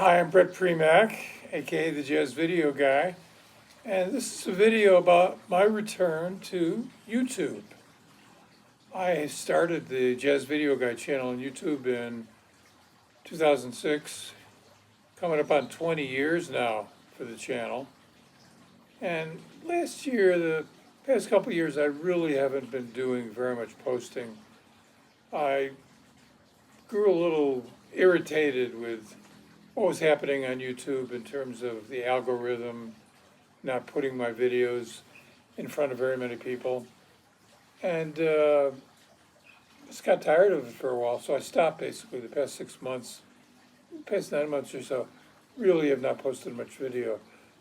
Hi, I'm Bret Primack, aka the Jazz Video Guy, and this is a video about my return to YouTube. I started the Jazz Video Guy channel on YouTube in 2006, coming up on 20 years now for the channel. And last year, the past couple years, I really haven't been doing very much posting. I grew a little irritated with what was happening on YouTube in terms of the algorithm, not putting my videos in front of very many people. And just got tired of it for a while, so I stopped basically the past 6 months, past 9 months or so, really have not posted much video.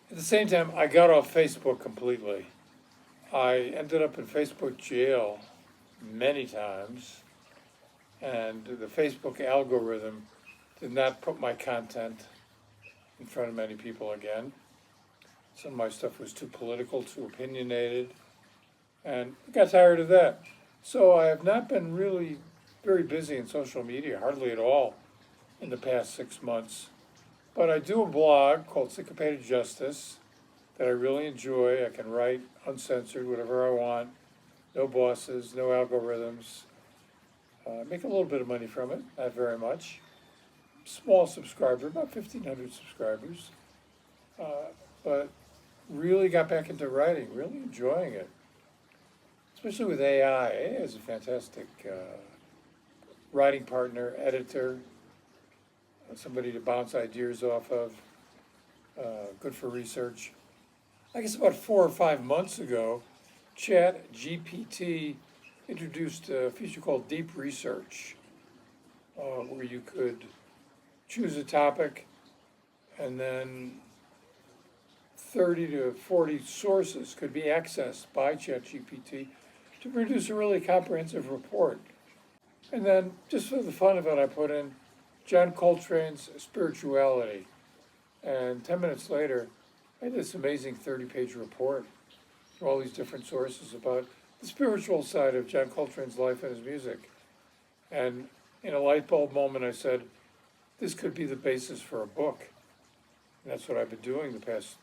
At the same time, I got off Facebook completely. I ended up in Facebook jail many times, and the Facebook algorithm did not put my content in front of many people again. Some of my stuff was too political, too opinionated, and I got tired of that. So I have not been really very busy in social media, hardly at all, in the past 6 months. But I do a blog called Syncopated Justice that I really enjoy. I can write uncensored, whatever I want, no bosses, no algorithms. Make a little bit of money from it, not very much. Small subscriber, about 1,500 subscribers, but really got back into writing, really enjoying it, especially with AI. AI is a fantastic writing partner, editor, somebody to bounce ideas off of, good for research. I guess about 4 or 5 months ago, ChatGPT introduced a feature called Deep Research, where you could choose a topic and then 30 to 40 sources could be accessed by ChatGPT to produce a really comprehensive report. And then, just for the fun of it, I put in John Coltrane's spirituality. And 10 minutes later, I had this amazing 30-page report from all these different sources about the spiritual side of John Coltrane's life and his music. And in a light bulb moment, I said, this could be the basis for a book. And that's what I've been doing the past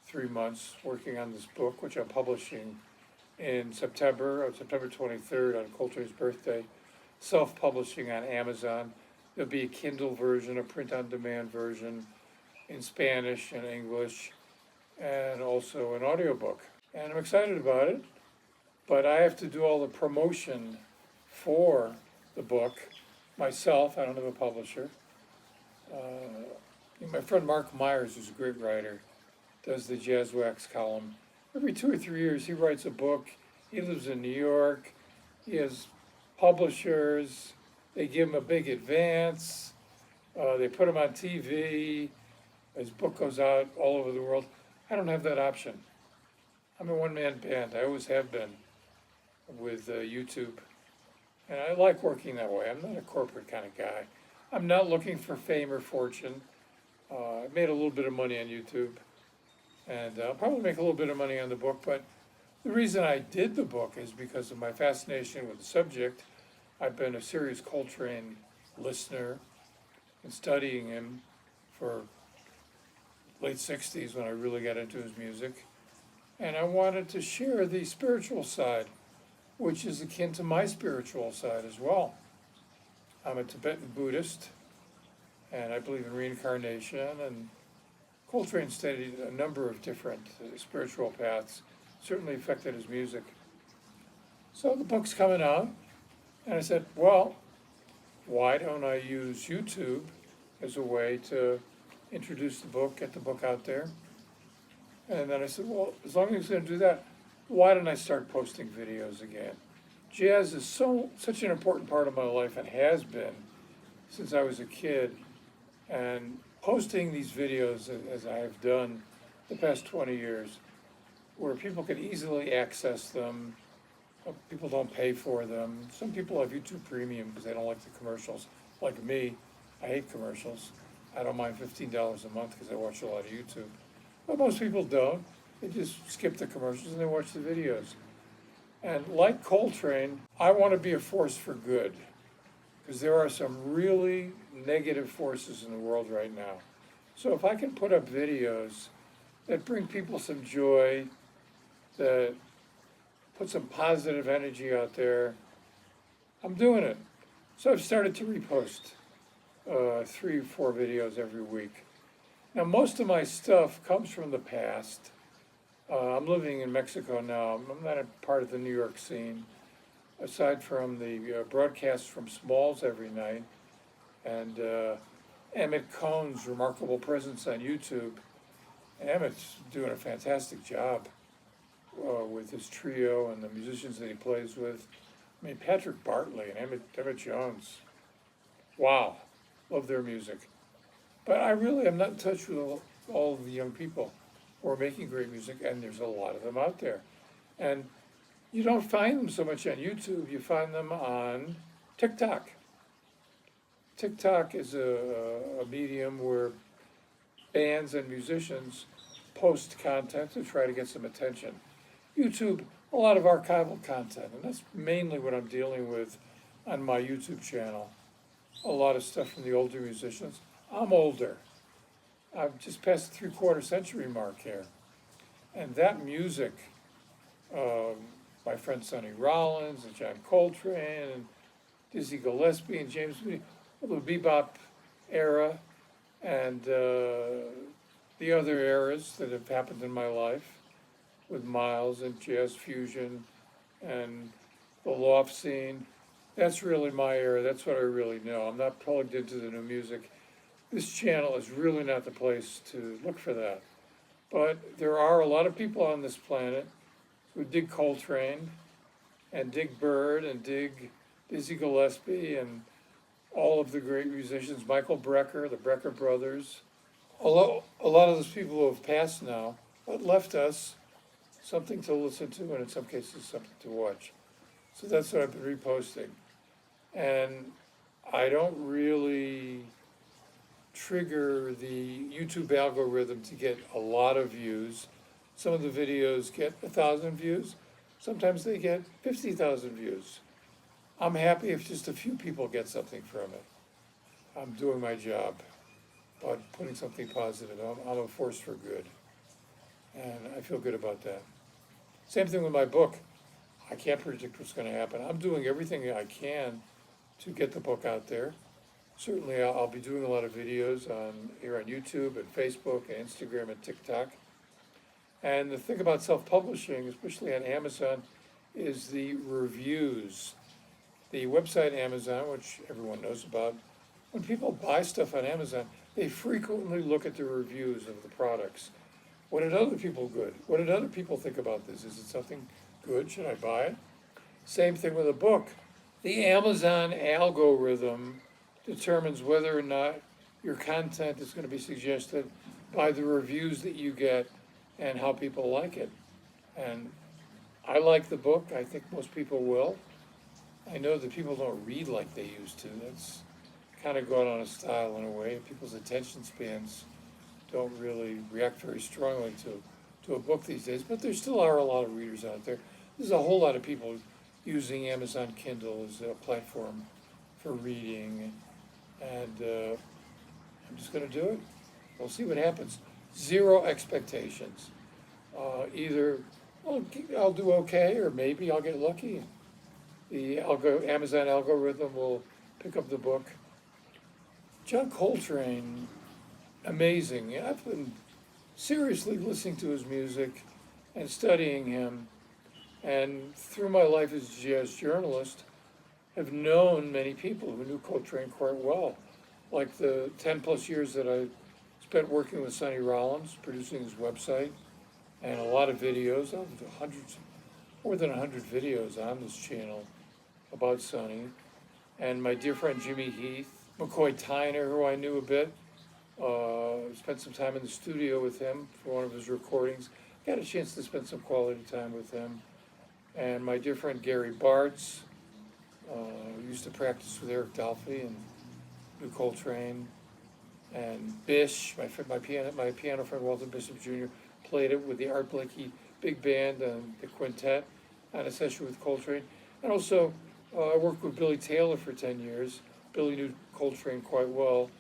3 months, working on this book, which I'm publishing in September 23rd, on Coltrane's birthday, self-publishing on Amazon. There'll be a Kindle version, a print-on-demand version in Spanish and English, and also an audiobook. And I'm excited about it, but I have to do all the promotion for the book myself. I don't have a publisher. My friend Mark Myers, who's a great writer, does the Jazz Wax column. Every 2 or 3 years, he writes a book. He lives in New York. He has publishers. They give him a big advance. They put him on TV. His book goes out all over the world. I don't have that option. I'm a one-man band. I always have been with YouTube. And I like working that way. I'm not a corporate kind of guy. I'm not looking for fame or fortune. I made a little bit of money on YouTube, and I'll probably make a little bit of money on the book, but the reason I did the book is because of my fascination with the subject. I've been a serious Coltrane listener and studying him for late 60s when I really got into his music, and I wanted to share the spiritual side, which is akin to my spiritual side as well. I'm a Tibetan Buddhist, and I believe in reincarnation, and Coltrane studied a number of different spiritual paths, certainly affected his music. So the book's coming out, and I said, well, why don't I use YouTube as a way to introduce the book, get the book out there? And then I said, well, as long as it's going to do that, why don't I start posting videos again? Jazz is such an important part of my life, and has been since I was a kid. And posting these videos, as I have done the past 20 years, where people can easily access them, people don't pay for them. Some people have YouTube Premium because they don't like the commercials. Like me, I hate commercials. I don't mind $15 a month because I watch a lot of YouTube. But most people don't. They just skip the commercials and they watch the videos. And like Coltrane, I want to be a force for good, because there are some really negative forces in the world right now. So if I can put up videos that bring people some joy, that put some positive energy out there, I'm doing it. So I've started to repost 3 or 4 videos every week. Now, most of my stuff comes from the past. I'm living in Mexico now. I'm not a part of the New York scene, aside from the broadcasts from Smalls every night and Emmett Cohn's remarkable presence on YouTube. Emmett's doing a fantastic job with his trio and the musicians that he plays with. I mean, Patrick Bartley and Emmett Jones. Wow, love their music. But I really am not in touch with all the young people who are making great music, and there's a lot of them out there. And you don't find them so much on YouTube, you find them on TikTok. TikTok is a medium where bands and musicians post content to try to get some attention. YouTube, a lot of archival content, and that's mainly what I'm dealing with on my YouTube channel. A lot of stuff from the older musicians. I'm older. I've just passed the 3/4 century mark here. And that music, my friend Sonny Rollins and John Coltrane and Dizzy Gillespie and James Moody, the bebop era and the other eras that have happened in my life with Miles and jazz fusion and the loft scene. That's really my era. That's what I really know. I'm not plugged into the new music. This channel is really not the place to look for that. But there are a lot of people on this planet who dig Coltrane and dig Bird and dig Dizzy Gillespie and all of the great musicians, Michael Brecker, the Brecker brothers. Although a lot of those people who have passed now, but left us something to listen to and in some cases something to watch. So that's what I've been reposting. And I don't really trigger the YouTube algorithm to get a lot of views. Some of the videos get 1,000 views. Sometimes they get 50,000 views. I'm happy if just a few people get something from it. I'm doing my job, but putting something positive. I'm a force for good. And I feel good about that. Same thing with my book. I can't predict what's going to happen. I'm doing everything I can to get the book out there. Certainly, I'll be doing a lot of videos here on YouTube and Facebook and Instagram and TikTok. And the thing about self-publishing, especially on Amazon, is the reviews. The website Amazon, which everyone knows about, when people buy stuff on Amazon, they frequently look at the reviews of the products. What did other people good? What did other people think about this? Is it something good? Should I buy it? Same thing with a book. The Amazon algorithm determines whether or not your content is going to be suggested by the reviews that you get and how people like it. And I like the book. I think most people will. I know that people don't read like they used to. That's kind of gone out of style in a way. People's attention spans don't really react very strongly to a book these days, but there still are a lot of readers out there. There's a whole lot of people using Amazon Kindle as a platform for reading, and I'm just going to do it. We'll see what happens. Zero expectations. Either I'll do okay, or maybe I'll get lucky. The Amazon algorithm will pick up the book. John Coltrane, amazing. I've been seriously listening to his music and studying him, and through my life as a jazz journalist, have known many people who knew Coltrane quite well. Like the 10 plus years that I spent working with Sonny Rollins, producing his website, and a lot of videos, more than 100 videos on this channel about Sonny. And my dear friend Jimmy Heath, McCoy Tyner, who I knew a bit, spent some time in the studio with him for one of his recordings. Got a chance to spend some quality time with him. And my dear friend Gary Bartz, who used to practice with Eric Dolphy and knew Coltrane. And Bish, my piano friend Walter Bishop Jr., played it with the Art Blakey Big Band and the Quintet on a session with Coltrane. And also, I worked with Billy Taylor for 10 years. Billy knew Coltrane quite well.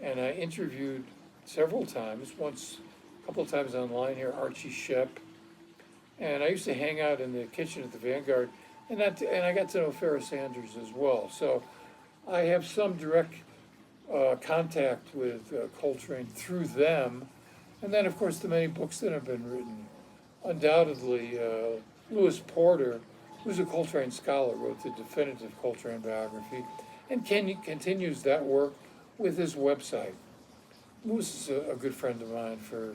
And I interviewed several times, once, a couple of times online here, Archie Shepp. And I used to hang out in the kitchen at the Vanguard, and I got to know Farrah Sanders as well. So I have some direct contact with Coltrane through them. And then, of course, the many books that have been written. Undoubtedly, Lewis Porter, who's a Coltrane scholar, wrote the definitive Coltrane biography and continues that work with his website. Lewis is a good friend of mine for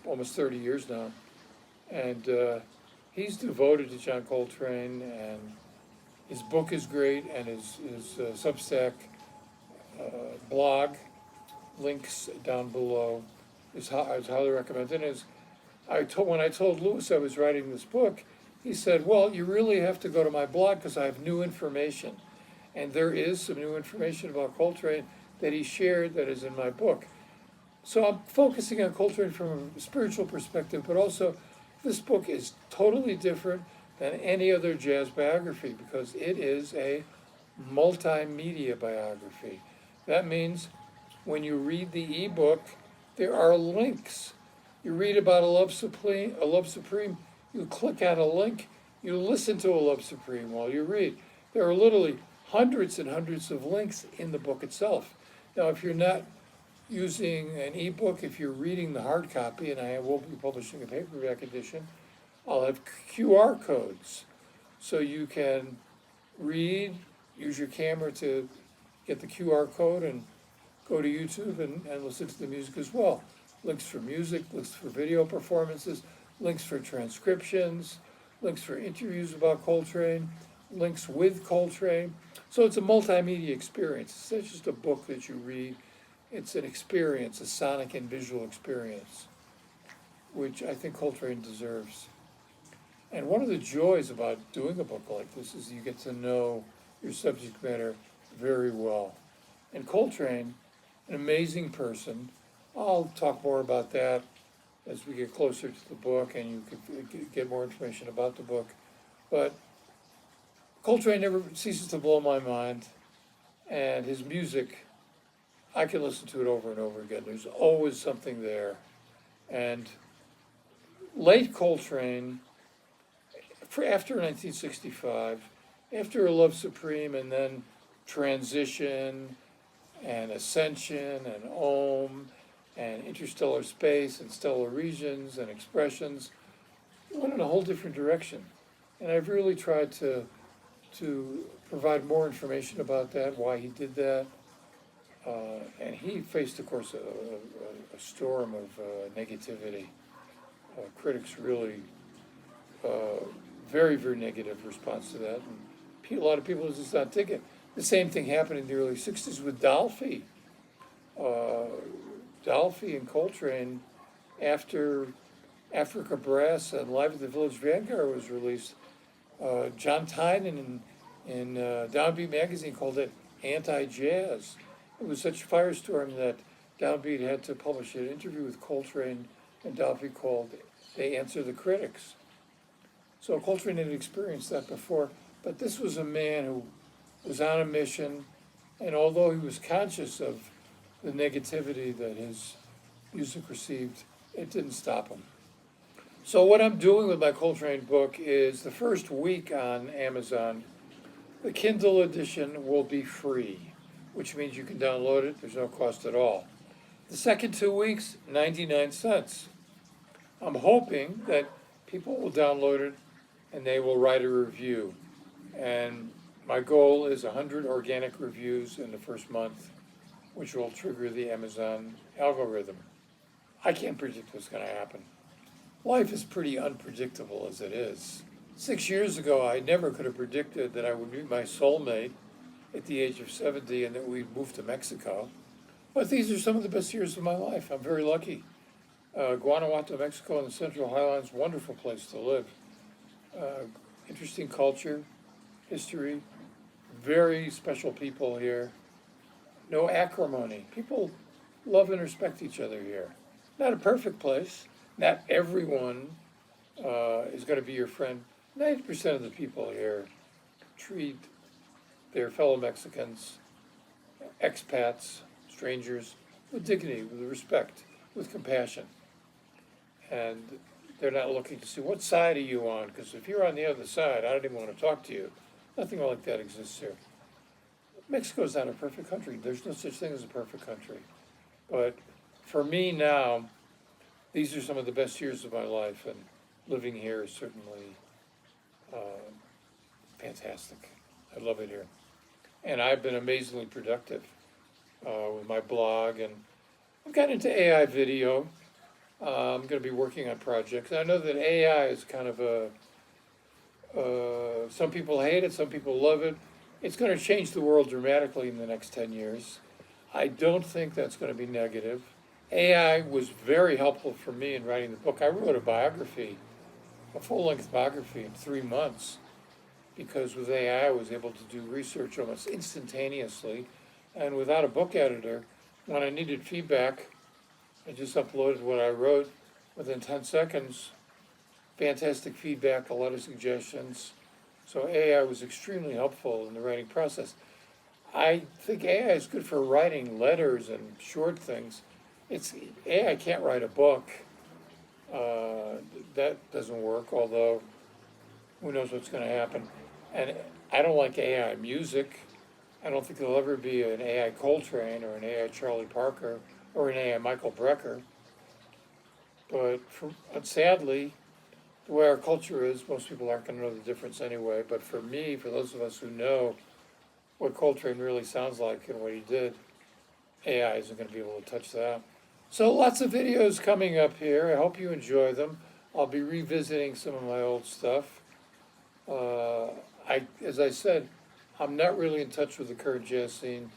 almost 30 years now. And he's devoted to John Coltrane, and his book is great, and his Substack blog, links down below, is highly recommended. When I told Lewis I was writing this book, he said, well, you really have to go to my blog because I have new information. And there is some new information about Coltrane that he shared that is in my book. So I'm focusing on Coltrane from a spiritual perspective, but also this book is totally different than any other jazz biography because it is a multimedia biography. That means when you read the ebook, there are links. You read about a Love Supreme, you click on a link, you listen to a Love Supreme while you read. There are literally hundreds and hundreds of links in the book itself. Now, if you're not using an ebook, if you're reading the hard copy, and I will be publishing a paperback edition, I'll have QR codes. So you can read, use your camera to get the QR code and go to YouTube and listen to the music as well. Links for music, links for video performances, links for transcriptions, links for interviews about Coltrane, links with Coltrane. So it's a multimedia experience. It's not just a book that you read. It's an experience, a sonic and visual experience, which I think Coltrane deserves. And one of the joys about doing a book like this is you get to know your subject matter very well. And Coltrane, an amazing person. I'll talk more about that as we get closer to the book and you can get more information about the book. But Coltrane never ceases to blow my mind, and his music, I can listen to it over and over again. There's always something there. And late Coltrane, after 1965, after A Love Supreme and then Transition and Ascension and Om and Interstellar Space and Stellar Regions and Expressions, went in a whole different direction. And I've really tried to provide more information about that, why he did that. And he faced, of course, a storm of negativity. Critics really, very, very negative response to that. And a lot of people just not dig it. The same thing happened in the early 60s with Dolphy. Dolphy and Coltrane, after Africa Brass and Live at the Village Vanguard was released, John Tynan in Downbeat magazine called it anti-jazz. It was such a firestorm that Downbeat had to publish an interview with Coltrane and Dolphy called They Answer the Critics. So Coltrane had experienced that before, but this was a man who was on a mission, and although he was conscious of the negativity that his music received, it didn't stop him. So what I'm doing with my Coltrane book is the first week on Amazon, the Kindle edition will be free, which means you can download it. There's no cost at all. The second 2 weeks, 99 cents. I'm hoping that people will download it and they will write a review. And my goal is 100 organic reviews in the first month, which will trigger the Amazon algorithm. I can't predict what's going to happen. Life is pretty unpredictable as it is. 6 years ago, I never could have predicted that I would meet my soulmate at the age of 70 and that we'd move to Mexico. But these are some of the best years of my life. I'm very lucky. Guanajuato, Mexico, in the Central Highlands, wonderful place to live. Interesting culture, history, very special people here. No acrimony. People love and respect each other here. Not a perfect place. Not everyone is going to be your friend. 90% of the people here treat their fellow Mexicans, expats, strangers, with dignity, with respect, with compassion. And they're not looking to see what side are you on, because if you're on the other side, I don't even want to talk to you. Nothing like that exists here. Mexico's not a perfect country. There's no such thing as a perfect country. But for me now, these are some of the best years of my life, and living here is certainly fantastic. I love it here. And I've been amazingly productive with my blog, and I've gotten into AI video. I'm going to be working on projects. I know that AI is kind of some people hate it, some people love it. It's going to change the world dramatically in the next 10 years. I don't think that's going to be negative. AI was very helpful for me in writing the book. I wrote a biography, a full-length biography in 3 months, because with AI I was able to do research almost instantaneously. And without a book editor, when I needed feedback, I just uploaded what I wrote within 10 seconds. Fantastic feedback, a lot of suggestions. So AI was extremely helpful in the writing process. I think AI is good for writing letters and short things. AI can't write a book. That doesn't work, although who knows what's going to happen. And I don't like AI music. I don't think there'll ever be an AI Coltrane or an AI Charlie Parker or an AI Michael Brecker. But sadly, the way our culture is, most people aren't going to know the difference anyway. But for me, for those of us who know what Coltrane really sounds like and what he did, AI isn't going to be able to touch that. So lots of videos coming up here. I hope you enjoy them. I'll be revisiting some of my old stuff. As I said, I'm not really in touch with the current jazz scene.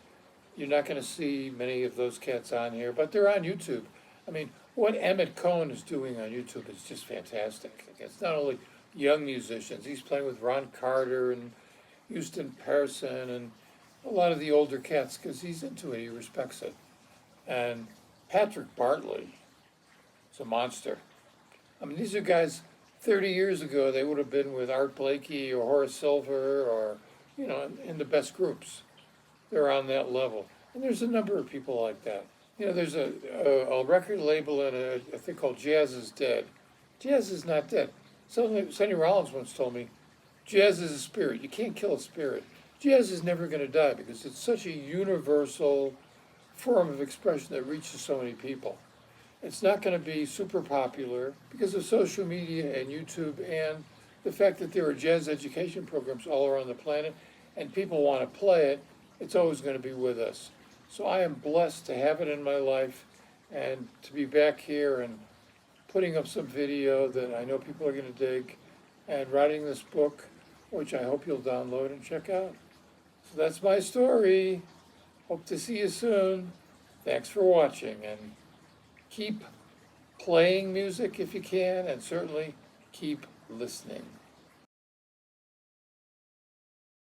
You're not going to see many of those cats on here, but they're on YouTube. I mean, what Emmett Cohen is doing on YouTube is just fantastic. It's not only young musicians. He's playing with Ron Carter and Houston Person and a lot of the older cats because he's into it. He respects it. And Patrick Bartley is a monster. I mean, these are guys 30 years ago, they would have been with Art Blakey or Horace Silver or, in the best groups. They're on that level. And there's a number of people like that. There's a record label and a thing called Jazz is Dead. Jazz is not dead. Sonny Rollins once told me, jazz is a spirit. You can't kill a spirit. Jazz is never going to die because it's such a universal form of expression that reaches so many people. It's not going to be super popular because of social media and YouTube and the fact that there are jazz education programs all around the planet and people want to play it. It's always going to be with us. So I am blessed to have it in my life and to be back here and putting up some video that I know people are going to dig and writing this book, which I hope you'll download and check out. So that's my story. Hope to see you soon. Thanks for watching, and keep playing music if you can, and certainly keep listening.